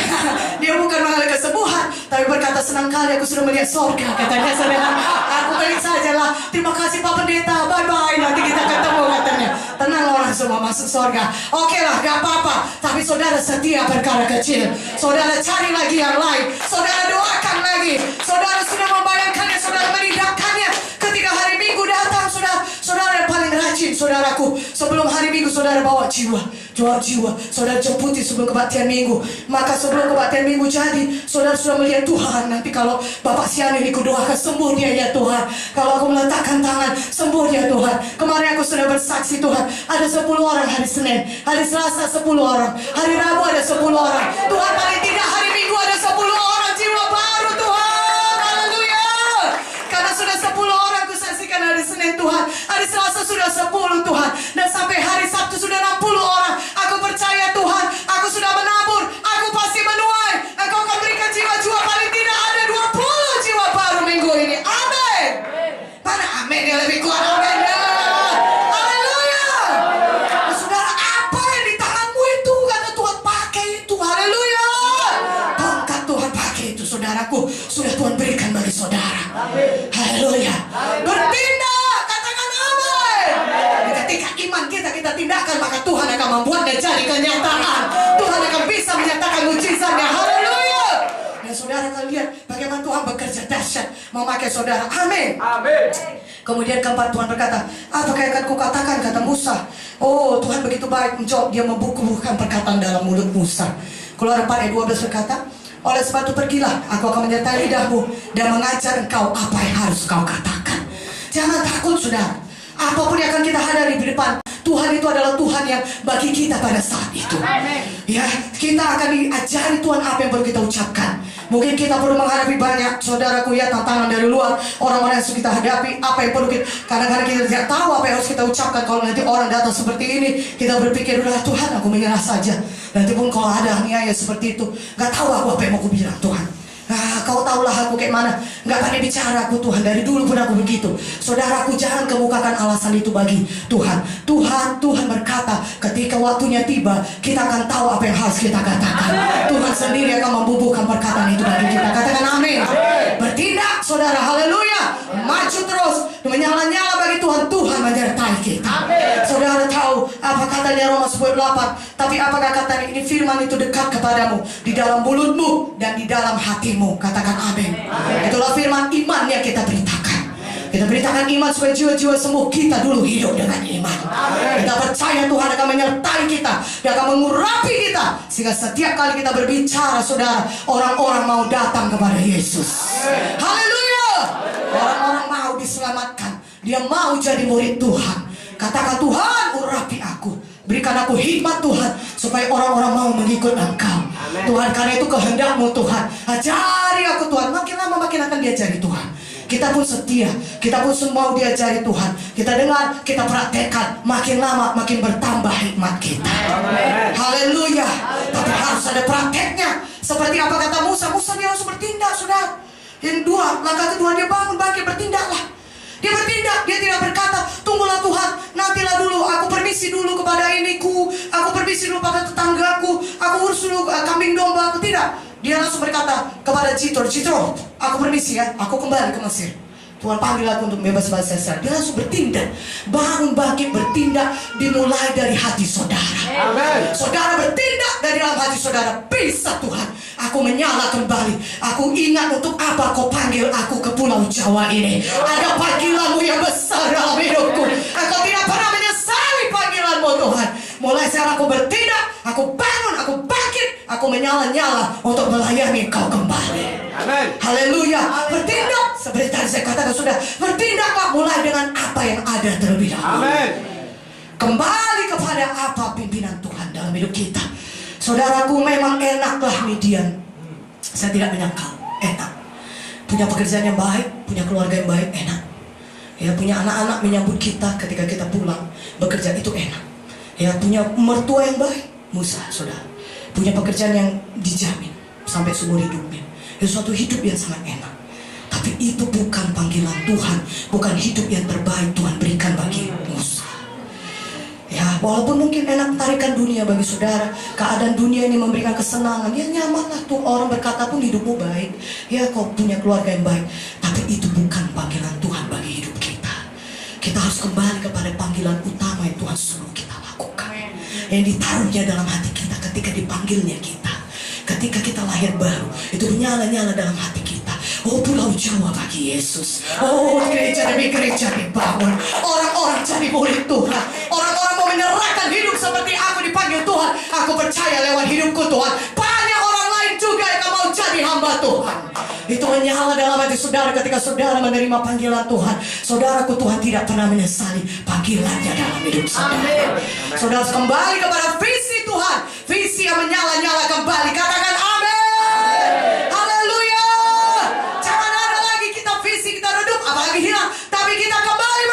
dia bukan mengalami kesembuhan, tapi berkata, senang kali aku sudah melihat sorga. Katanya saudara, aku balik sajalah. Terima kasih Pak Pendeta, bye-bye, nanti kita ketemu katanya. Tenang orang semua masuk sorga. Oke lah, gak apa-apa. Tapi saudara setia perkara kecil. Saudara cari lagi yang lain. Saudara doakan lagi. Saudara sudah membayangkannya, saudara menindakkannya. Ketika hari Minggu datang, saudara yang paling rajin, saudaraku. Sebelum hari Minggu, saudara bawa jiwa. Saudara jemputi sebelum kebaktian Minggu. Maka sebelum kebaktian Minggu jadi, saudara sudah melihat Tuhan. Nanti kalau Bapak siang ini kudoakan, sembuh dia ya Tuhan. Kalau aku meletakkan tangan, sembuh dia Tuhan. Kemarin aku sudah bersaksi Tuhan, ada 10 orang hari Senin, hari Selasa 10 orang, hari Rabu ada 10 orang. Tuhan paling tidak hari Minggu ada 10 orang jiwa Senin Tuhan, hari Selasa sudah 10 Tuhan, dan sampai hari Sabtu sudah 60 orang. Aku percaya Tuhan, aku sudah menabur, aku pasti menuai. Engkau akan berikan jiwa-jiwa, paling tidak ada 20 jiwa baru minggu ini. Amin. Mana amin yang lebih kuat? Amin ya. Haleluya. Nah, saudara, apa yang di tanganmu itu, kata Tuhan, pakai itu. Haleluya. Tongkat Tuhan, pakai itu. Saudaraku, sudah Tuhan berikan bagi saudara. Haleluya. Bertindak, katakan amin. Ketika iman kita tindakan, maka Tuhan akan membuatnya jadi kenyataan. Tuhan akan bisa menyatakan mujizatnya. Haleluya. Dan saudara akan lihat bagaimana Tuhan bekerja dahsyat memakai saudara. Amin. Amin. Kemudian keempat, Tuhan berkata, apakah yang akan kukatakan, kata Musa. Oh, Tuhan begitu baik, menjawab, dia membukukan perkataan dalam mulut Musa. Keluaran 4 ayat 12 berkata, oleh sebab itu pergilah, aku akan menyertai lidahmu dan mengajar engkau apa yang harus kau katakan. Jangan takut, saudara. Apapun yang akan kita hadapi di depan, Tuhan itu adalah Tuhan yang bagi kita pada saat itu. Ya, kita akan diajari Tuhan apa yang perlu kita ucapkan. Mungkin kita perlu menghadapi banyak, saudaraku, ya, tantangan dari luar, orang-orang yang harus kita hadapi. Apa yang perlu kita, kadang-kadang kita tidak tahu apa yang harus kita ucapkan. Kalau nanti orang datang seperti ini, kita berpikir, udah Tuhan, aku menyerah saja. Nanti pun kalau ada aniaya seperti itu, gak tahu aku apa yang mau aku bilang, Tuhan. Nah, kau tahulah aku kayak mana. Gak pandai bicara aku, Tuhan. Dari dulu pun aku begitu. Saudaraku, jangan kemukakan alasan itu bagi Tuhan. Tuhan berkata, ketika waktunya tiba, kita akan tahu apa yang harus kita katakan. Tuhan sendiri akan membubuhkan perkataan itu bagi kita. Katakan amin. Bertindak, saudara. Haleluya. Maju terus, menyala-nyala bagi Tuhan. Tuhan menyertai kita. Saudara tahu apa katanya Roma 10:8. Tapi apakah katanya ini, firman itu dekat kepadamu, di dalam mulutmu dan di dalam hatimu. Katakan amin. Itulah firman iman yang kita beritakan. Kita beritakan iman supaya jiwa-jiwa sembuh. Kita dulu hidup dengan iman. Kita percaya Tuhan akan menyertai kita. Dia akan mengurapi kita. Sehingga setiap kali kita berbicara, saudara, orang-orang mau datang kepada Yesus. Haleluya. Orang-orang mau diselamatkan. Dia mau jadi murid Tuhan. Katakan, Tuhan, urapi aku. Berikan aku hikmat, Tuhan, supaya orang-orang mau mengikut Engkau. Tuhan, karena itu kehendak-Mu, Tuhan. Ajari aku, Tuhan. Makin lama makin akan diajari Tuhan. Kita pun setia, kita pun mau diajari Tuhan. Kita dengar, kita praktekkan. Makin lama makin bertambah hikmat kita. Haleluya. Tapi harus ada prakteknya. Seperti apa kata Musa, dia harus bertindak, saudara. Yang dua, langkah kedua, dia bangun, bangkit, bertindaklah. Dia bertindak, dia tidak berkata, tunggulah Tuhan, nantilah dulu, aku permisi dulu kepada iniku, aku permisi dulu pada tetanggaku, aku urus dulu kambing domba aku. Tidak. Dia langsung berkata kepada Jitro, aku permisi ya, aku kembali ke Mesir. Tuhan panggil aku untuk bebas bahasa. Dia langsung bertindak, bangun bangkit, bertindak, dimulai dari hati saudara. Amen. Saudara bertindak dari dalam hati saudara. Bisa Tuhan, aku menyala kembali. Aku ingat untuk apa kau panggil aku ke Pulau Jawa ini. Ada panggilanmu yang besar dalam hidupku. Engkau tidak pernah menyesali panggilanmu, Tuhan. Mulai sekarang aku bertindak, aku bangun, aku bangkit, aku menyala-nyala untuk melayani Kau kembali. Amen. Haleluya. Bertindak, seperti tadi saya katakan, sudah bertindaklah mulai dengan apa yang ada terlebih dahulu. Amen. Kembali kepada apa pimpinan Tuhan dalam hidup kita. Saudaraku, memang enaklah Midian. Saya tidak menyangkal, enak. Punya pekerjaan yang baik, punya keluarga yang baik, enak. Ya, punya anak-anak menyambut kita ketika kita pulang bekerja, itu enak. Ya, punya mertua yang baik, Musa, saudara. Punya pekerjaan yang dijamin sampai seumur hidupnya. Itu suatu hidup yang sangat enak. Tapi itu bukan panggilan Tuhan, bukan hidup yang terbaik Tuhan berikan bagi Musa. Ya, walaupun mungkin enak tarikan dunia bagi saudara, keadaan dunia ini memberikan kesenangan, ya nyamanlah tuh, orang berkata pun hidupmu baik, ya kau punya keluarga yang baik. Tapi itu bukan panggilan Tuhan bagi hidup kita. Kita harus kembali kepada panggilan utama yang Tuhan suruh kita lakukan, yang ditaruhnya dalam hati kita ketika dipanggilnya kita. Ketika kita lahir baru, itu menyala-nyala dalam hati kita. Oh, Pulau Jawa bagi Yesus. Oh, gereja demi gereja dibangun. Orang-orang jadi murid Tuhan. Orang-orang mau menyerahkan hidup seperti aku dipanggil Tuhan. Aku percaya lewat hidupku Tuhan, banyak orang lain juga yang mau jadi hamba Tuhan. Itu menyala dalam hati saudara ketika saudara menerima panggilan Tuhan. Saudaraku, Tuhan tidak pernah menyesali panggilannya dalam hidup saudara. Saudara kembali kepada visi Tuhan, visi yang menyala-nyala kembali. Katakan amin. Haleluya. Jangan ada lagi kita visi, kita redup, apalagi hilang. Tapi kita kembali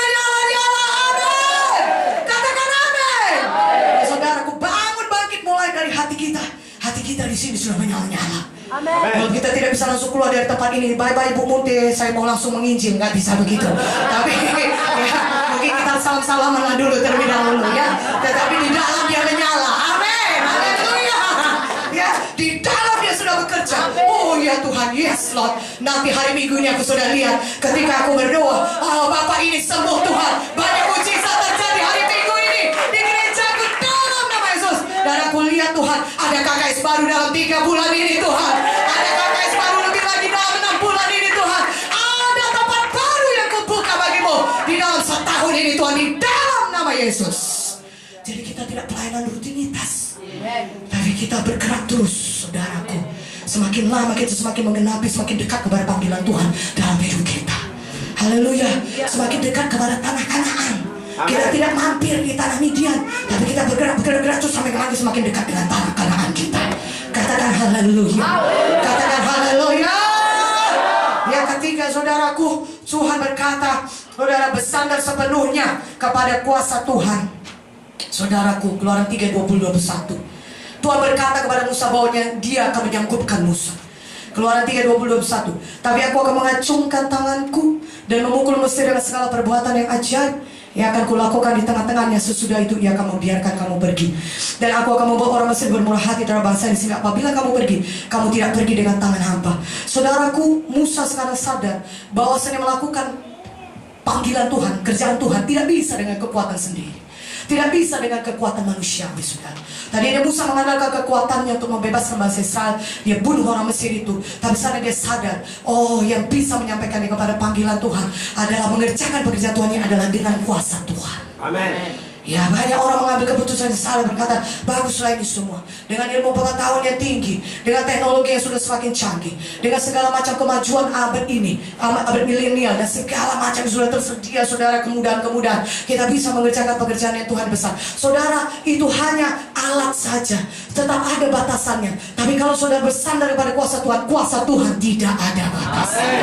Kalau kita tidak bisa langsung keluar dari tempat ini, bye-bye Bu Munte, saya mau langsung menginjil, nggak bisa begitu. Tapi ya, mungkin kita salam-salaman dulu terlebih dahulu ya. Tetapi di dalam dia menyala. Amin. Haleluya. Ya, di dalam dia sudah bekerja. Oh ya Tuhan, yes Lord. Nanti hari Minggu ini aku sudah lihat ketika aku berdoa, oh Bapak ini sembuh Tuhan. Banyak mujizat terjadi hari Minggu ini di gerejaku dalam nama Yesus. Dan aku lihat Tuhan, ada KKS baru dalam 3 bulan ini Tuhan. Ada KKS baru lebih lagi dalam 6 bulan ini Tuhan. Ada tempat baru yang kubuka bagimu di dalam setahun ini Tuhan, di dalam nama Yesus. Jadi kita tidak pelayanan rutinitas, tapi kita bergerak terus, saudaraku. Semakin lama kita semakin menggenapi, semakin dekat kepada panggilan Tuhan dalam hidup kita. Haleluya. Semakin dekat kepada tanah Kanaan. Kita tidak mampir di tanah Midian, tapi kita bergerak terus sampai semakin dekat dengan tanah Kanaan kita. Katakan haleluya. Katakan haleluya. Ya, ketika saudaraku, Tuhan berkata, saudara bersandar sepenuhnya kepada kuasa Tuhan. Saudaraku, Keluaran 3:20-21. Tuhan berkata kepada Musa bahwa dia akan menyangkupkan Musa. Keluaran 3:20-21. Tapi aku akan mengacungkan tanganku dan memukul Mesir dengan segala perbuatan yang ajaib yang akan kulakukan di tengah-tengahnya. Sesudah itu ia akan membiarkan kamu pergi. Dan aku akan membuat orang Mesir bermurah hati terhadap bangsa ini, sehingga apabila kamu pergi, kamu tidak pergi dengan tangan hampa. Saudaraku, Musa sekarang sadar bahwa saya melakukan panggilan Tuhan, kerjaan Tuhan tidak bisa dengan kekuatan sendiri. Tidak bisa dengan kekuatan manusia, saudara. Tadi dia Musa mengandalkan kekuatannya untuk membebaskan bangsa Israel. Dia bunuh orang Mesir itu. Tapi sana dia sadar, oh yang bisa menyampaikan kepada panggilan Tuhan adalah mengerjakan pekerjaan Tuhan ini adalah dengan kuasa Tuhan. Amin. Ya, banyak orang mengambil keputusan yang salah, berkata baguslah ini semua dengan ilmu pengetahuan yang tinggi, dengan teknologi yang sudah semakin canggih, dengan segala macam kemajuan abad ini, abad milenial, dan segala macam sudah tersedia. Saudara, kemudahan-kemudahan kita bisa mengerjakan pekerjaan yang Tuhan besar. Saudara, itu hanya alat saja, tetap ada batasannya. Tapi kalau saudara bersandar kepada kuasa Tuhan tidak ada batasannya.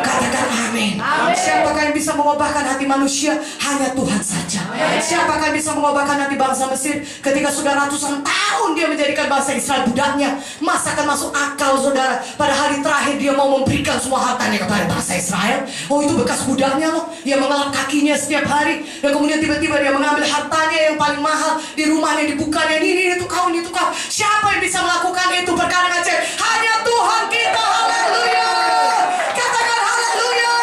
Katakan amin. Siapakah yang bisa mengubahkan hati manusia? Hanya Tuhan saja. Siapakah yang bisa mengubahkan hati bangsa Mesir ketika sudah ratusan tahun dia menjadikan bangsa Israel budaknya? Masa akan masuk akal, saudara, pada hari terakhir dia mau memberikan semua hartanya kepada bangsa Israel? Oh, itu bekas budaknya loh, yang mengelap kakinya setiap hari. Dan kemudian tiba-tiba dia mengambil hartanya yang paling mahal di rumahnya, dibukanya, ini itu kau. Siapa yang bisa melakukan itu? Perkara ajaib hanya Tuhan kita. Haleluya. Katakan haleluya.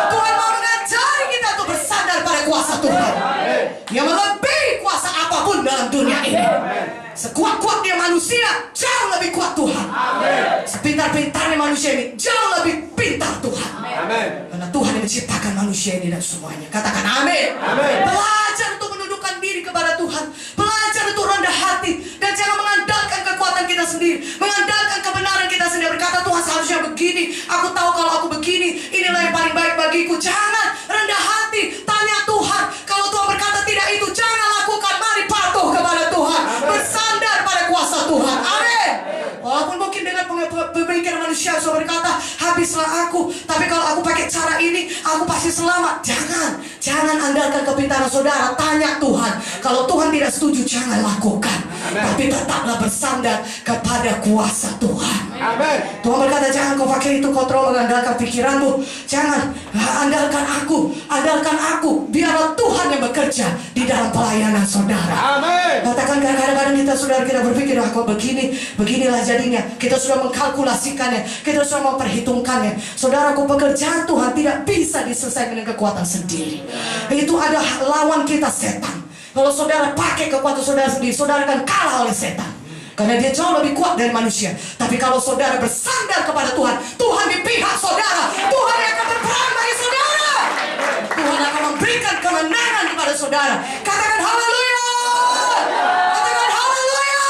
Tuhan mau mengajari kita untuk bersandar pada kuasa Tuhan yang melebihi kuasa apapun dalam dunia ini. Sekuat-kuatnya manusia, jauh lebih kuat Tuhan. Sepintar-pintarnya manusia ini, jauh lebih pintar Tuhan. Karena Tuhan yang menciptakan manusia ini dan semuanya. Katakan amin. Belajar untuk menundukkan diri kepada Tuhan. Belajar untuk rendah hati. Dan jangan mengandalkan kekuatan kita sendiri, mengandalkan kebenaran kita sendiri. Berkata Tuhan seharusnya begini, aku tahu kalau aku begini, inilah yang paling baik bagiku. Jangan rendah hati, tanya Tuhan. Kalau Tuhan berkata tidak, itu jangan lakukan. Mari patuh kepada Tuhan, bersandar pada kuasa Tuhan. Amin. Walaupun mungkin dengan pemikiran manusia saya berkata habislah aku, tapi kalau aku pakai cara ini aku pasti selamat. Jangan andalkan kepintaran saudara. Tanya Tuhan. Kalau Tuhan tidak setuju, jangan lakukan. Tapi tetaplah bersandar kepada kuasa Tuhan. Amen. Tuhan berkata jangan kau pakai itu, kau terlalu mengandalkan pikiranmu. Jangan, andalkan aku. Andalkan aku. Biarlah Tuhan yang bekerja di dalam pelayanan saudara. Amin. Katakan kadang-kadang saudara kita berpikir aku beginilah jadinya. Kita sudah mengkalkulasikannya, kita sudah memperhitungkannya. Saudaraku, pekerjaan Tuhan tidak bisa diselesaikan dengan kekuatan sendiri. Itu ada lawan kita, setan. Kalau saudara pakai kekuatan saudara sendiri, saudara akan kalah oleh setan. Karena dia jauh lebih kuat dari manusia. Tapi kalau saudara bersandar kepada Tuhan, Tuhan di pihak saudara. Tuhan yang akan berperang bagi saudara. Tuhan akan memberikan kemenangan kepada saudara. Katakan haleluya. Katakan haleluya.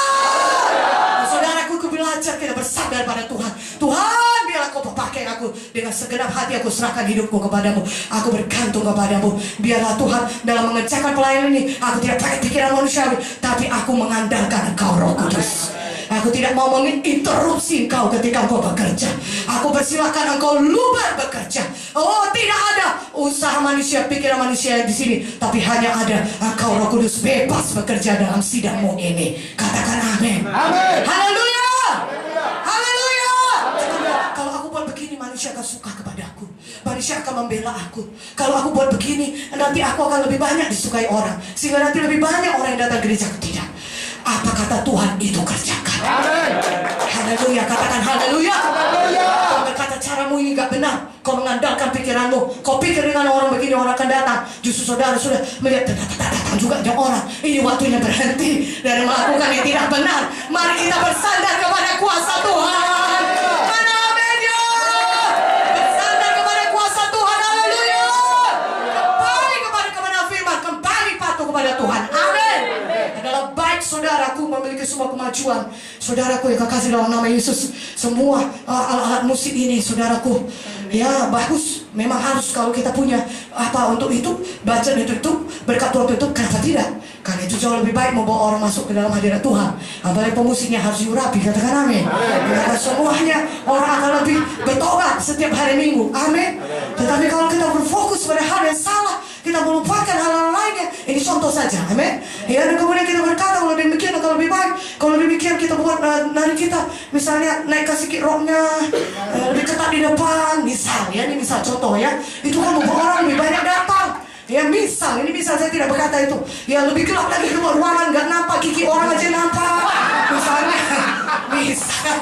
Saudaraku, aku belajar kita bersandar pada Tuhan. Tuhan, biarlah kau pakai aku. Dengan segenap hati aku serahkan hidupku kepadamu. Aku bergantung kepadamu. Biarlah Tuhan dalam mengerjakan pelayanan ini, aku tidak pakai pikiran manusiawi, tapi aku mengandalkan Engkau, Roh Kudus. Aku tidak mau menginterupsi Engkau ketika Engkau bekerja. Aku persilahkan Engkau lubar bekerja. Oh, tidak ada usaha manusia, pikiran manusia di sini, tapi hanya ada Engkau, Roh Kudus, bebas bekerja dalam sidangmu ini. Katakan amin. Amin. Haleluya. akan suka kepadaku. Manusia akan membela aku. Kalau aku buat begini, nanti aku akan lebih banyak disukai orang, sehingga nanti lebih banyak orang yang datang gereja. Tidak. Apa kata Tuhan itu kerjakan. Amin. Haleluya, katakan haleluya. Haleluya. Kau berkata caramu ini gak benar, kau mengandalkan pikiranmu, kau pikir dengan orang begini orang akan datang. Justru saudara sudah melihat datang juga ada orang. Ini waktunya berhenti dari melakukan yang tidak benar. Mari kita bersandar kepada kuasa Tuhan. Mana amennya? Bersandar kepada kuasa Tuhan. Haleluya. Kembali kepada kebenaran firman, kembali patuh kepada Tuhan. Amin. Adalah baik saudaraku memiliki semua kemajuan. Saudaraku yang kekasih dalam nama Yesus, semua alat-alat musik ini saudaraku, ya bagus. Memang harus kalau kita punya apa untuk itu, baca di YouTube, berkat waktu itu, kenapa tidak? Karena itu jauh lebih baik membawa orang masuk ke dalam hadirat Tuhan. Apalagi pemusiknya harus diurapi, katakan amin. Karena semuanya orang akan lebih bertobat setiap hari Minggu, amin. Tetapi kalau kita berfokus pada hal yang salah, kita melupakan hal-hal lainnya. Ini contoh saja, amin. Ya, dan kemudian kita berkata kalau demikian atau lebih baik, kalau demikian kita buat nari kita, misalnya naikkan sedikit roknya, lebih ketat di depan, misal ya, ini misal contoh ya, itu kan membuat orang lebih banyak datang. Ya misal, ini misal saya tidak berkata itu. Ya lebih gelap lagi keluar ruangan, nggak nampak gigi orang aja nampak. Misalnya,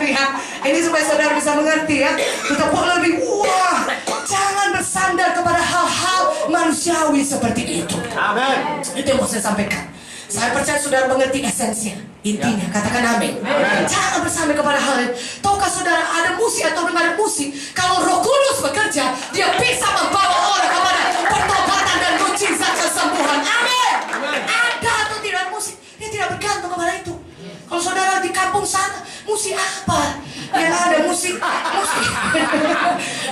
ya. Ini supaya saudara bisa mengerti ya. Kita buat lebih wah. Jangan bersandar kepada hal-hal manusiawi seperti itu. Amin. Itu yang mau saya sampaikan. Saya percaya saudara mengerti esensinya, intinya. Katakan amin. Jangan bersandar kepada hal ini. Tahukah saudara ada musik atau dengar musik? Kalau Roh Kudus bekerja, dia bisa membawa orang kepada pertobatan dan mujizat kesembuhan. Amin. Ada atau tidak musik, dia tidak bergantung kepada itu. Kalau saudara di kampung sana, musik apa? Yang ada musik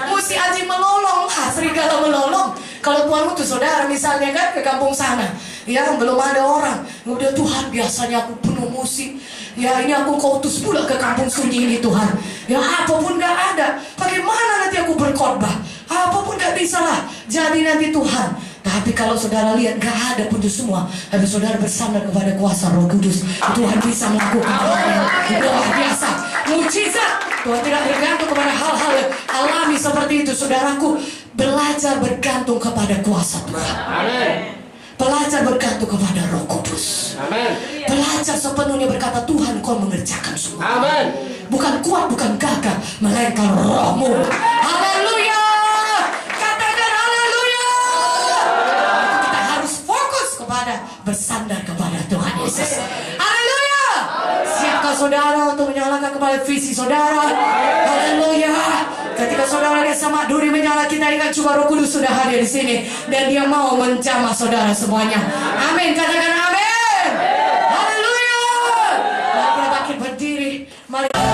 musik anjing melolong lah, serigala melolong. Kalau Tuhan utus saudara misalnya kan ke kampung sana, ya belum ada orang, kemudian Tuhan biasanya aku penuh musik, ya ini aku kau utus pula ke kampung sunyi ini Tuhan, ya apapun gak ada, bagaimana nanti aku berkhotbah, apapun gak bisa lah, jadi nanti Tuhan. Tapi kalau saudara lihat gak ada pun itu semua, tapi saudara bersandar kepada kuasa Roh Kudus, Tuhan bisa melakukan hal yang luar biasa, mujizat. Tuhan tidak bergantung kepada hal-hal yang alami seperti itu. Saudaraku, belajar bergantung kepada kuasa Tuhan. Amin. Belajar bergantung kepada Roh Kudus. Amin. Belajar sepenuhnya berkata Tuhan kau mengerjakan semua. Amin. Bukan kuat, bukan gagah, melainkan rohmu. Haleluya. Katakan haleluya. Kita harus fokus kepada bersandar kepada Tuhan Yesus. Haleluya. Siapkah saudara untuk menyalakan kembali visi saudara? Haleluya. Ketika saudara lihat sama duri menyala, kita ingat juga Roh Kudus sudah hadir di sini dan Dia mau menjamah saudara semuanya. Amin. Katakan amin. Haleluya. Mari kita bangkit berdiri. Mari.